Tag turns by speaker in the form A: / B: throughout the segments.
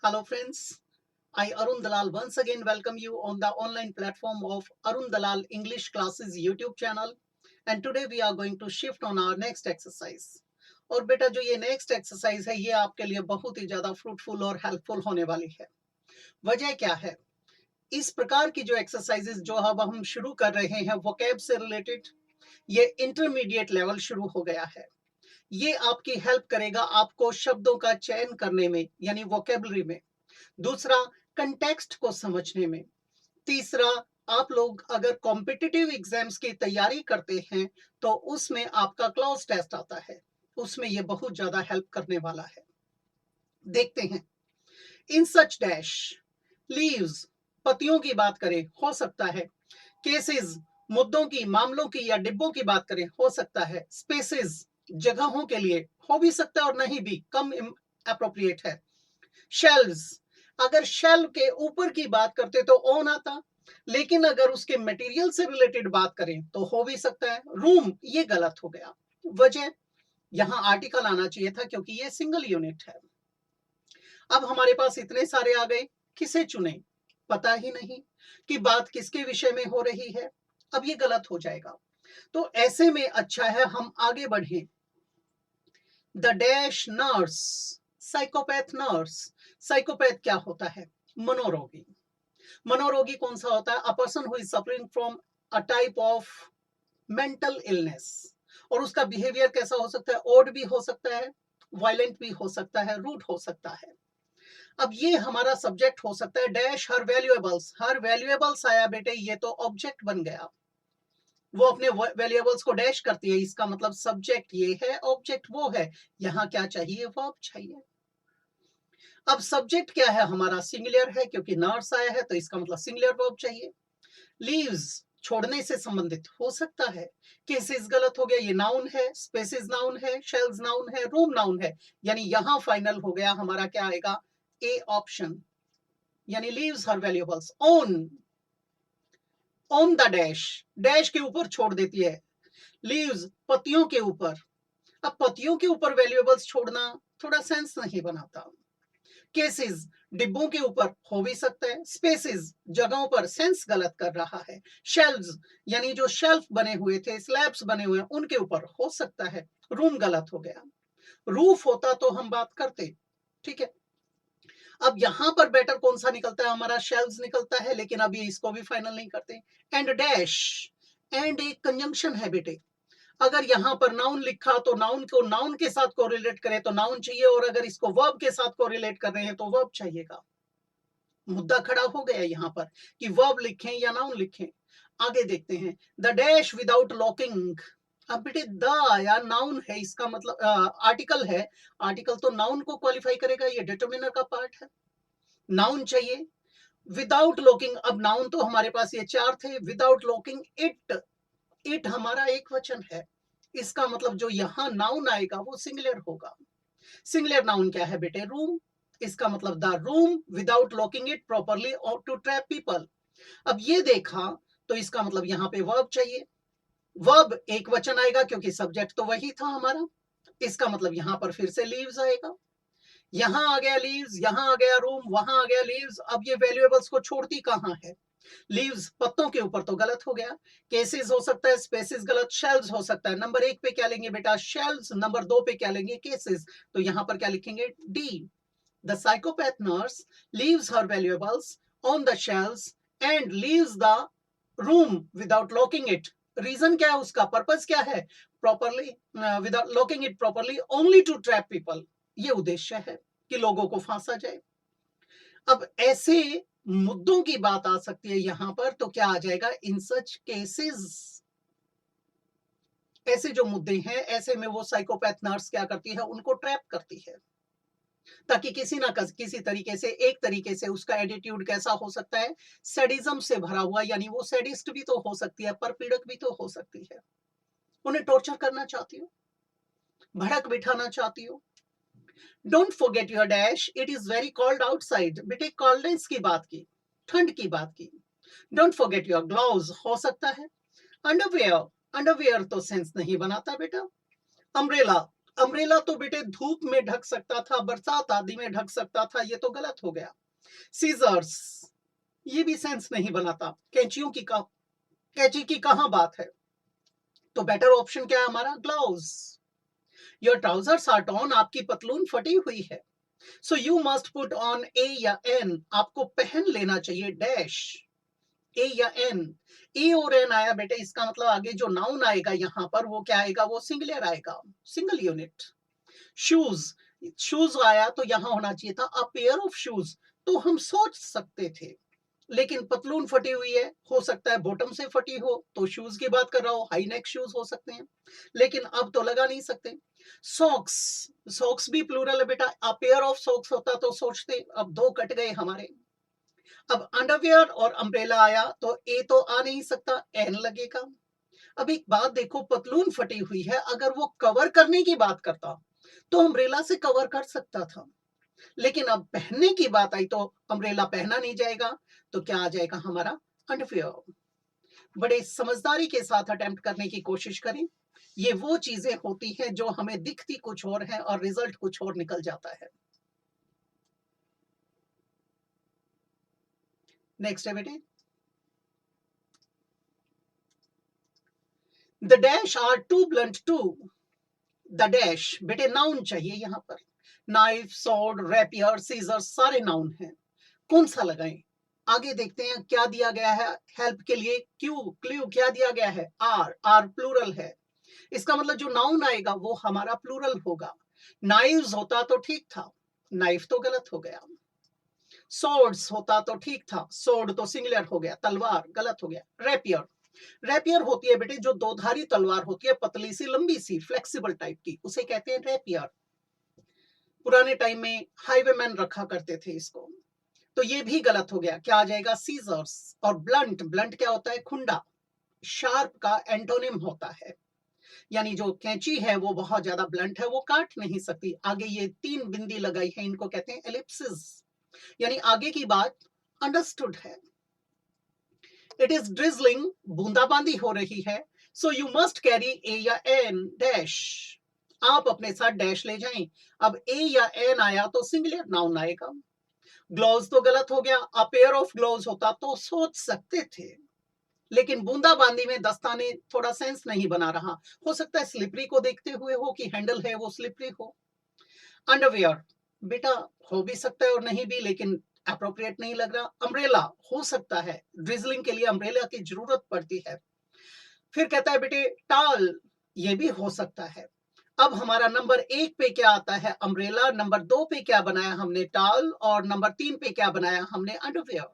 A: Hello friends, I Arun Dalal once again welcome you on the online platform of Arun Dalal English Classes YouTube channel and today we are going to shift on our next exercise. और बेटा जो ये next exercise है ये आपके लिए बहुत ही ज्यादा फ्रूटफुल और हेल्पफुल होने वाली है। वजह क्या है? इस प्रकार की जो एक्सरसाइजेस जो अब हम शुरू कर रहे हैं वोकैब से रिलेटेड, ये इंटरमीडिएट लेवल शुरू हो गया है। ये आपकी हेल्प करेगा आपको शब्दों का चयन करने में यानी वोकेबलरी में। दूसरा, कंटेक्स्ट को समझने में। तीसरा, आप लोग अगर कॉम्पिटिटिव एग्जाम्स की तैयारी करते हैं तो उसमें आपका क्लोज टेस्ट आता है, उसमें ये बहुत ज्यादा हेल्प करने वाला है। देखते हैं, इन सच डैश लीव्स, पतियों की बात करें हो सकता है। केसेस, मुद्दों की, मामलों की या डिब्बों की बात करें हो सकता है। स्पेसेस, जगहों के लिए हो भी सकता है और नहीं भी, कम अप्रोप्रिएट है। शेल्व्स, अगर शेल्व के ऊपर की बात करते तो ऑन आता, लेकिन अगर उसके मटेरियल से रिलेटेड बात करें तो हो भी सकता है। रूम, ये गलत हो गया। वजह, यहां आर्टिकल आना चाहिए था क्योंकि ये सिंगल यूनिट है। अब हमारे पास इतने सारे आ गए, किसे चुने? पता ही नहीं कि बात किसके विषय में हो रही है। अब ये गलत हो जाएगा, तो ऐसे में अच्छा है हम आगे बढ़ें। The dash nurse, psychopath nurse. Psychopath क्या होता है? मनोरोगी। मनोरोगी कौन सा होता है? A person who is suffering from a type of mental illness. और उसका बिहेवियर कैसा हो सकता है? ओड भी हो सकता है, वायलेंट भी हो सकता है, रूड हो सकता है। अब ये हमारा सब्जेक्ट हो सकता है डैश हर वैल्यूएबल्स। हर वैल्यूएबल्स आया बेटे, ये तो ऑब्जेक्ट बन गया। वो अपने वैल्यूएबल्स को डैश करती है, इसका मतलब सब्जेक्ट ये है, ऑब्जेक्ट वो है। यहां क्या चाहिए? वर्ब चाहिए। अब सब्जेक्ट क्या है हमारा? सिंगुलर है क्योंकि नर्स आया है, तो इसका मतलब सिंगुलर वर्ब चाहिए। लीव्स, छोड़ने से संबंधित हो सकता है। केसेस गलत हो गया, ये नाउन है। स्पेसिस नाउन है, शेल्स नाउन है, रूम नाउन है। यानी यहां फाइनल हो गया हमारा, क्या आएगा? ए ऑप्शन, यानी leaves her valuables. On, on the dash, dash के ऊपर छोड़ देती है। लीव्स, पतियों के ऊपर। अब पतियों के ऊपर वैल्यूएबल्स छोड़ना थोड़ा सेंस नहीं बनाता। केसेस, डिब्बों के ऊपर हो भी सकता है। स्पेसेस, जगहों पर, सेंस गलत कर रहा है। शेल्व्स, यानी जो शेल्फ बने हुए थे, स्लैब्स बने हुए हैं, उनके ऊपर हो सकता है। रूम गलत हो गया। रूफ होता तो हम बात करते, ठीक है। अब यहां पर बेटर कौन सा निकलता है? हमारा शेल्व्स निकलता है, लेकिन अभी इसको भी फाइनल नहीं करते। एंड डैश, एंड एक कंजंक्शन है बेटे। अगर यहां पर नाउन लिखा तो नाउन को नाउन के साथ कोरिलेट करें तो नाउन चाहिए, और अगर इसको वर्ब के साथ कोरिलेट कर रहे हैं तो वर्ब चाहिएगा। मुद्दा खड़ा हो गया यहां पर कि वर्ब लिखें या नाउन लिखें। आगे देखते हैं, द डैश विदाउट लॉकिंग। अब बेटे द आया, नाउन है, इसका मतलब आर्टिकल है। आर्टिकल तो नाउन को क्वालिफाई करेगा, ये डिटर्मिनर का पार्ट है। नाउन चाहिए। विदाउट लॉकिंग, अब नाउन तो हमारे पास ये चार थे। विदाउट लॉकिंग इट, इट हमारा एक वचन है। इसका मतलब जो यहां नाउन आएगा वो सिंगुलर होगा। सिंगुलर नाउन क्या है बेटे? रूम। इसका मतलब the room without locking it properly और टू ट्रैप पीपल। अब ये देखा तो इसका मतलब यहां पे वर्ब चाहिए। वर्ब एक वचन आएगा क्योंकि सब्जेक्ट तो वही था हमारा। इसका मतलब यहां पर फिर से लीव्स आएगा। यहां आ गया लीव्स, यहां आ गया रूम, वहां आ गया लीव्स। अब ये वैल्यूएबल्स को छोड़ती कहां है? लीव्स, पत्तों के ऊपर, तो गलत हो गया। केसेस हो सकता है, स्पेसिस गलत। शेल्व्स हो सकता है। नंबर एक पे क्या लेंगे बेटा? शेल्व्स। नंबर दो पे क्या लेंगे? केसेस। तो यहां पर क्या लिखेंगे? D. The psychopath nurse leaves her valuables on the shelves and leaves the room without locking it. Reason क्या है उसका? पर्पस क्या है? Properly, without locking it properly, only to trap people. ये उद्देश्य है कि लोगों को फांसा जाए। अब ऐसे मुद्दों की बात आ सकती है यहां पर, तो क्या आ जाएगा? इन सच केसेस। ऐसे जो मुद्दे हैं, ऐसे में वो साइकोपैथ नर्स क्या करती है? उनको ट्रैप करती है, ताकि किसी ना किसी तरीके से, एक तरीके से उसका एटीट्यूड कैसा हो सकता है? सैडिज्म से भरा हुआ, यानी वो सैडिस्ट भी तो हो सकती है, पर पीड़क भी तो हो सकती है। उन्हें टॉर्चर करना चाहती हो, भड़क बिठाना चाहती हो। Don't forget your dash, it is very cold outside. बेटे कोल्डनेस की बात की, ठंड की बात की। डोंट फॉरगेट योर ग्लोव्स हो सकता है। अंडरवेयर, अंडरवेयर तो सेंस नहीं बनाता बेटा। अम्ब्रेला, अम्ब्रेला तो बेटे धूप में ढक सकता था, बरसात आदि में ढक सकता था, ये तो गलत हो गया। सीजर्स, ये भी सेंस नहीं बनाता। कैंची की कहां बात है? तो बेटर ऑप्शन क्या है हमारा? Gloves. Your trousers are torn, आपकी पतलून फटी हुई है। So you must put on a या एन, आपको पहन लेना चाहिए डैश, ए या एन। ए और एन आया बेटे, इसका मतलब आगे जो नाउन आएगा यहाँ पर वो क्या आएगा? वो सिंगुलर आएगा, सिंगल यूनिट। शूज, शूज आया तो यहाँ होना चाहिए था अ पेयर ऑफ शूज, तो हम सोच सकते थे। लेकिन पतलून फटी हुई है, हो सकता है बॉटम से फटी हो, तो शूज की बात कर रहा हो, हाई नेक शूज हो सकते हैं, लेकिन अब तो लगा नहीं सकते। सॉक्स, सॉक्स भी प्लूरल है बेटा, अ पेयर ऑफ सॉक्स होता तो सोचते, अब दो कट गए हमारे। अब अंडरवियर और अम्ब्रेला आया तो ए तो आ नहीं सकता, एन लगेगा। अब एक बात देखो, पतलून फटी हुई है, अगर वो कवर करने की बात करता तो अम्ब्रेला से कवर कर सकता था, लेकिन अब पहनने की बात आई तो अम्ब्रेला पहना नहीं जाएगा, तो क्या आ जाएगा हमारा? अंडरवियर। बड़े समझदारी के साथ अटेम्प्ट करने की कोशिश करें। ये वो चीजें होती हैं जो हमें दिखती कुछ और है और रिजल्ट कुछ और निकल जाता है। नेक्स्ट है बेटे, the dash are too blunt to. The dash बेटे नाउन चाहिए यहाँ पर। नाइफ, सॉर्ड, रैपियर, सीजर सारे नाउन हैं। कौन सा लगाएं? आगे देखते हैं क्या दिया गया है हेल्प के लिए। क्लू क्या दिया गया है? आर, आर प्लूरल है, इसका मतलब जो नाउन आएगा वो हमारा प्लूरल होगा। नाइव्स होता तो ठीक था, नाइफ तो गलत हो गया। सॉर्ड्स होता तो ठीक था, सॉर्ड तो सिंगुलर हो गया, तलवार गलत हो गया। रैपियर, रैपियर होती है बेटे जो दो धारी तलवार होती है, पतली सी लंबी सी फ्लेक्सिबल टाइप की, उसे कहते हैं रैपियर। पुराने टाइम में हाईवेमैन रखा करते थे इसको, तो ये भी गलत हो गया। क्या आ जाएगा? सीजर्स। और ब्लंट, ब्लंट क्या होता है? खुंडा। शार्प का एंटोनिम होता है, यानी जो कैंची है वो बहुत ज्यादा ब्लंट है, वो काट नहीं सकती। आगे ये तीन बिंदी लगाई है, इनको कहते हैं एलिप्सिस, यानी आगे की बात अंडरस्टूड है। इट इज ड्रिजलिंग, बूंदाबांदी हो रही है, सो यू मस्ट कैरी ए या एन डैश, आप अपने साथ डैश ले जाएं। अब ए या एन आया तो सिंगुलर नाउन आएगा। ग्लोव्स तो गलत हो गया, अ पेयर ऑफ ग्लोव्स होता तो सोच सकते थे, लेकिन बूंदाबांदी में दस्ताने थोड़ा सेंस नहीं बना रहा। हो सकता है स्लिपरी को देखते हुए हो कि हैंडल है वो स्लिपरी हो। अंडरवियर बेटा हो भी सकता है और नहीं भी, लेकिन अप्रोप्रिएट नहीं लग रहा। अम्ब्रेला हो सकता है, ड्रिजलिंग के लिए अम्ब्रेला की जरूरत पड़ती है। फिर कहता है बेटे टाल, ये भी हो सकता है। अब हमारा नंबर एक पे क्या आता है? अम्ब्रेला। नंबर दो पे क्या बनाया हमने? टाल। और नंबर तीन पे क्या बनाया हमने? अंडरवियर।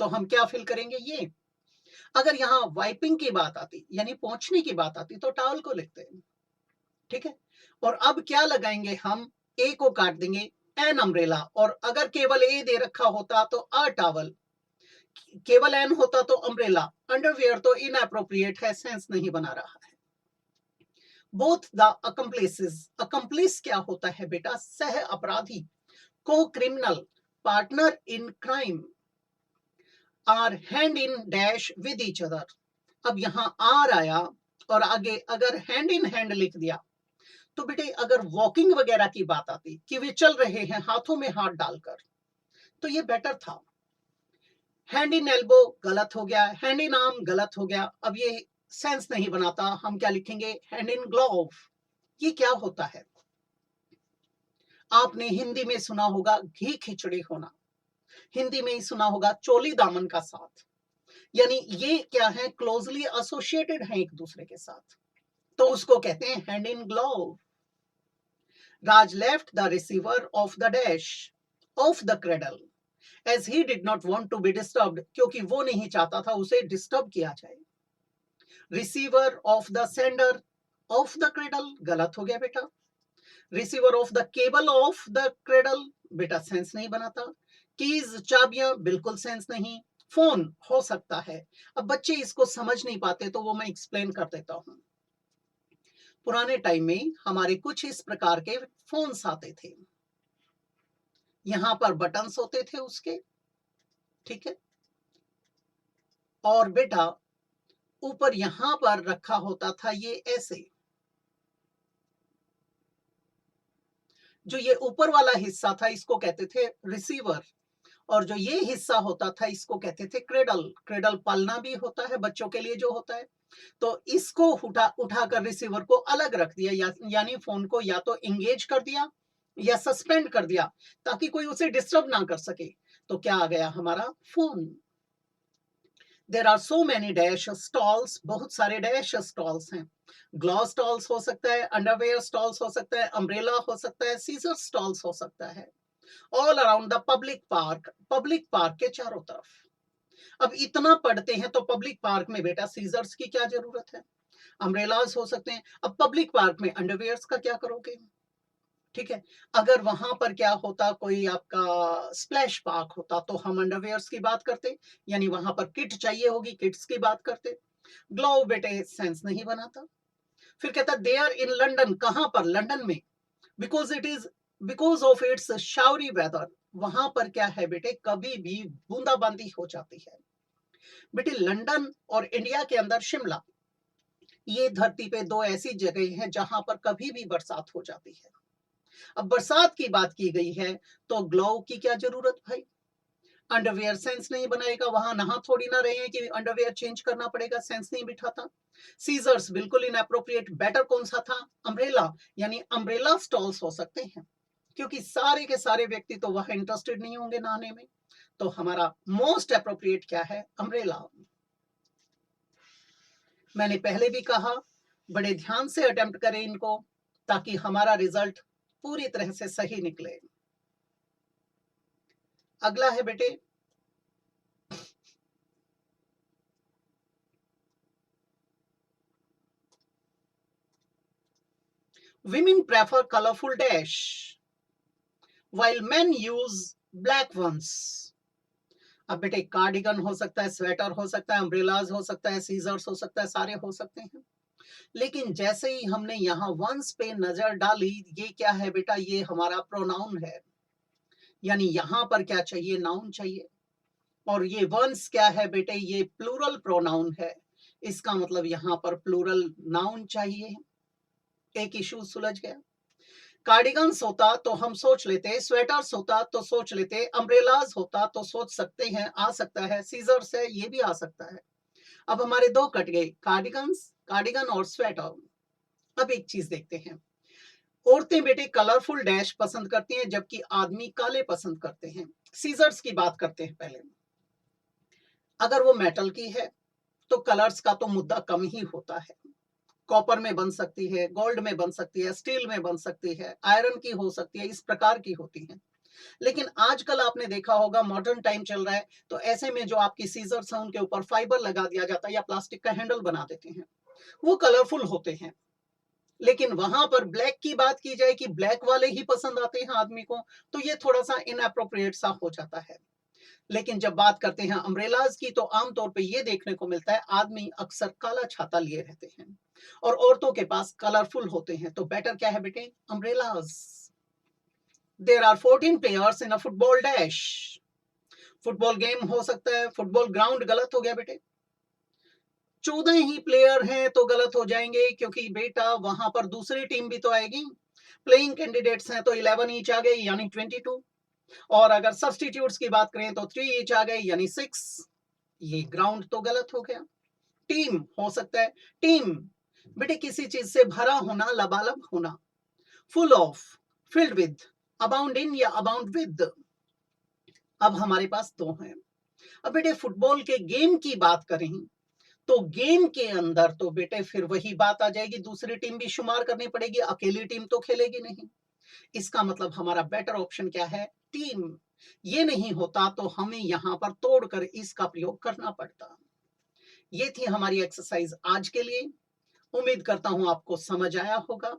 A: तो हम क्या फिल करेंगे? ये। अगर यहाँ वाइपिंग की बात आती, यानी पोंछने की बात आती, तो टावल को लिखते हैं, ठीक है। और अब क्या लगाएंगे हम? ए को काट देंगे, एन अम्ब्रेला। और अगर केवल ए दे रखा होता तो अ टावल, केवल एन होता तो अम्ब्रेला। अंडरवियर तो इनअप्रोप्रिएट है, सेंस नहीं बना रहा है। बोथ द अकम्प्लिसेस, अकम्प्लिस क्या होता है बेटा? सह अपराधी, co criminal, partner in crime, are hand in dash with each other. अब यहाँ आर आया और आगे अगर हैंड इन हैंड लिख दिया तो बेटे अगर वॉकिंग वगैरह की बात आती कि वे चल रहे हैं हाथों में हाथ डालकर, तो ये बेटर था। हैंड इन एल्बो गलत हो गया, हैंड इन आर्म गलत हो गया। अब ये सेंस नहीं बनाता, हम क्या लिखेंगे? Hand in glove. ये क्या होता है? आपने हिंदी में सुना होगा घी खिचड़ी होना, हिंदी में ही सुना होगा चोली दामन का साथ, यानी ये क्या है? क्लोजली एसोसिएटेड है एक दूसरे के साथ, तो उसको कहते हैं hand in glove. Raj left the receiver of the dash of the cradle as he did not want to be disturbed, क्योंकि वो नहीं चाहता था उसे डिस्टर्ब किया जाए। Receiver of the sender of the cradle गलत हो गया बेटा। Receiver of the cable of the cradle बेटा सेंस नहीं बनाता। कीज, चाबियां बिल्कुल सेंस नहीं। फोन हो सकता है, अब बच्चे इसको समझ नहीं पाते तो वो मैं एक्सप्लेन कर देता हूँ। पुराने टाइम में हमारे कुछ इस प्रकार के फोन्स आते थे, यहाँ पर बटन्स होते थे उसके, ठीक है। और बेटा ऊपर यहाँ पर रखा होता था ये ऐसे, जो ये ऊपर वाला हिस्सा था इसको कहते थे रिसीवर, और जो ये हिस्सा होता था इसको कहते थे क्रेडल। क्रेडल पालना भी होता है बच्चों के लिए जो होता है, तो इसको उठाकर रिसीवर को अलग रख दिया, यानी फोन को या तो एंगेज कर दिया या सस्पेंड कर दिया ताकि कोई उसे डिस्टर्ब ना कर सके। तो क्या आ गया हमारा phone. There are so many dash stalls, बहुत सारे डैश स्टॉल्स हैं। ग्लॉस स्टॉल्स हो सकता है, अंडरवेयर स्टॉल्स हो सकता है, अम्ब्रेला हो सकता है, सीजर स्टॉल्स हो सकता है, all around the public park, public park के चारों तरफ। अब इतना पढ़ते हैं तो पब्लिक पार्क में बेटा सीजर्स की क्या जरूरत है, अम्ब्रेलाज हो सकते हैं। अब पब्लिक पार्क में अंडरवेयर्स का क्या करोगे, ठीक है। अगर वहां पर क्या होता, कोई आपका स्प्लैश पार्क होता तो हम अंडरवेयर्स की बात करते, यानी वहां पर किट चाहिए होगी, किट्स की बात करते। ग्लोव बेटे सेंस नहीं बनाता। फिर कहता दे आर इन लंदन, कहां पर, लंदन में, because it is, because of its showery weather, वहां पर क्या है बेटे कभी भी बूंदाबांदी हो जाती है। बेटे लंदन और इंडिया के अंदर शिमला, ये धरती पे दो ऐसी जगह हैं जहां पर कभी भी बरसात हो जाती है। अब बरसात की बात की गई है तो ग्लोव की क्या जरूरत भाई, अंडरवेयर सेंस नहीं बनाएगा, वहां नहा थोड़ी ना रहे हैं कि अंडरवेयर चेंज करना पड़ेगा, सेंस नहीं बिठाता। सीजर्स बिल्कुल इनएप्रोप्रिएट, बेटर कौन सा था, अम्ब्रेला, यानी अम्ब्रेला स्टॉल्स हो सकते हैं, क्योंकि सारे के सारे व्यक्ति तो वहां इंटरेस्टेड नहीं होंगे नहाने में। तो हमारा मोस्ट अप्रोप्रिएट क्या है, अम्ब्रेला। मैंने पहले भी कहा बड़े ध्यान से अटेम्प्ट करें इनको ताकि हमारा रिजल्ट पूरी तरह से सही निकले। अगला है बेटे women prefer colorful dash while men use black ones। अब बेटे कार्डिगन हो सकता है, स्वेटर हो सकता है, अम्ब्रेलाज हो सकता है, सीजर्स हो सकता है, सारे हो सकते हैं। लेकिन जैसे ही हमने यहाँ वंस पे नजर डाली, ये क्या है बेटा, ये हमारा प्रोनाउन है, यानी यहाँ पर क्या चाहिए, नाउन चाहिए। और ये वंस क्या है बेटे, ये प्लूरल प्रोनाउन है, इसका मतलब यहाँ पर प्लूरल नाउन चाहिए। एक इशू सुलझ गया। कार्डिगन्स होता तो हम सोच लेते, स्वेटर्स होता तो सोच लेते, अम्ब्रेलाज होता तो सोच सकते हैं, आ सकता है, सीजर्स है ये भी आ सकता है। अब हमारे दो कट गए, कार्डिगन्स, कार्डिगन और स्वेटर। अब एक चीज देखते हैं, औरतें बेटे कलरफुल डैश पसंद करती हैं जबकि आदमी काले पसंद करते हैं। सीजर्स की बात करते हैं पहले। अगर वो मेटल की है तो कलर्स का तो मुद्दा कम ही होता है, कॉपर में बन सकती है, गोल्ड में बन सकती है, स्टील में बन सकती है, आयरन की हो सकती है, इस प्रकार की होती है। लेकिन आजकल आपने देखा होगा मॉडर्न टाइम चल रहा है, तो ऐसे में जो आपकी सीजर्स हैं उनके ऊपर फाइबर लगा दिया जाता है या प्लास्टिक का हैंडल बना देते हैं, वो कलरफुल होते हैं। लेकिन वहां पर ब्लैक की बात की जाए कि ब्लैक वाले ही पसंद आते हैं आदमी को, तो ये थोड़ा सा इनअप्रोप्रिएट सा हो जाता है। लेकिन जब बात करते हैं अम्ब्रेलाज की तो आमतौर पे ये देखने को मिलता है आदमी अक्सर काला छाता लिए रहते हैं और औरतों के पास कलरफुल होते हैं, तो बेटर क्या है बेटे, umbrellas. There are 14 players in a football dash, football game हो सकता है, फुटबॉल ग्राउंड गलत हो गया बेटे, 14 ही प्लेयर हैं तो गलत हो जाएंगे क्योंकि बेटा वहां पर दूसरी टीम भी तो आएगी। प्लेइंग कैंडिडेट्स हैं तो 11 ईच आ गए यानी 22, और अगर सब्सटीट्यूट्स की बात करें तो 3 ईच आ गए यानी 6। ये ग्राउंड तो गलत हो गया। टीम हो सकता है, टीम बेटे किसी चीज से भरा होना, लबालब होना, full of, filled with, abound in या अबाउंड विद। अब हमारे पास दो हैं। अब बेटे फुटबॉल के गेम की बात करें तो गेम के अंदर तो बेटे फिर वही बात आ जाएगी, दूसरी टीम भी शुमार करनी पड़ेगी, अकेली टीम तो खेलेगी नहीं। इसका मतलब हमारा बेटर ऑप्शन क्या है, टीम। ये नहीं होता तो हमें यहां पर तोड़कर इसका प्रयोग करना पड़ता। ये थी हमारी एक्सरसाइज आज के लिए। उम्मीद करता हूं आपको समझ आया होगा।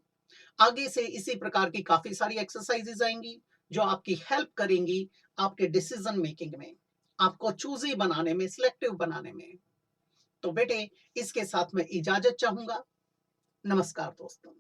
A: आगे से इसी प्रकार की काफी सारी एक्सरसाइजेज आएंगी जो आपकी हेल्प करेंगी आपके डिसीजन मेकिंग में, आपको चूजी बनाने में, सिलेक्टिव बनाने में। तो बेटे इसके साथ मैं इजाजत चाहूंगा। नमस्कार दोस्तों।